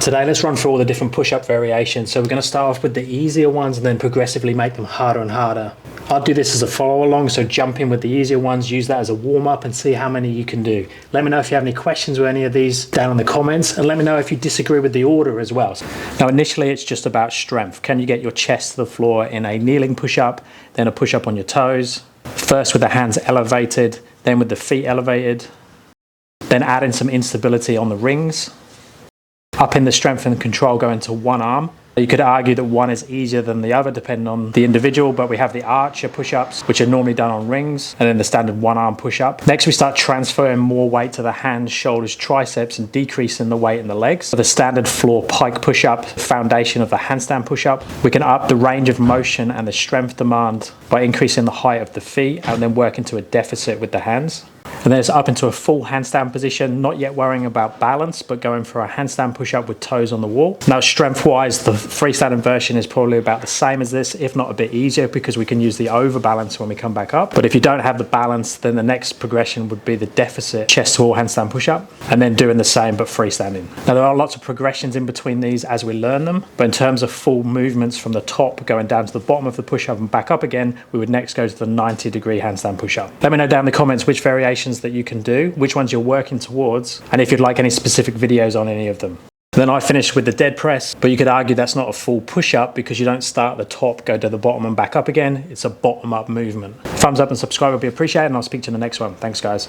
Today, let's run through all the different push-up variations. So we're going to start off with the easier ones and then progressively make them harder and harder. I'll do this as a follow-along, so jump in with the easier ones, use that as a warm-up and see how many you can do. Let me know if you have any questions with any of these down in the comments, and let me know if you disagree with the order as well. Now, initially, it's just about strength. Can you get your chest to the floor in a kneeling push-up, then a push-up on your toes? First with the hands elevated, then with the feet elevated, then add in some instability on the rings. Up in the strength and control, go into one arm. You could argue that one is easier than the other depending on the individual, but we have the archer push-ups, which are normally done on rings, and then the standard one arm push-up. Next, we start transferring more weight to the hands, shoulders, triceps, and decreasing the weight in the legs. For the standard floor pike push-up, foundation of the handstand push-up, we can up the range of motion and the strength demand by increasing the height of the feet and then working to a deficit with the hands. And then it's up into a full handstand position, not yet worrying about balance, but going for a handstand push-up with toes on the wall. Now, strength-wise, the freestanding version is probably about the same as this, if not a bit easier, because we can use the overbalance when we come back up. But if you don't have the balance, then the next progression would be the deficit chest to wall handstand push-up, and then doing the same but freestanding. Now, there are lots of progressions in between these as we learn them, but in terms of full movements from the top going down to the bottom of the push-up and back up again, we would next go to the 90-degree handstand push-up. Let me know down in the comments which variations that you can do, which ones you're working towards, and if you'd like any specific videos on any of them. Then I finished with the dead press, but you could argue that's not a full push-up because you don't start at the top, go to the bottom and back up again. It's a bottom-up movement. Thumbs up and subscribe would be appreciated, and I'll speak to you in the next one. Thanks, guys.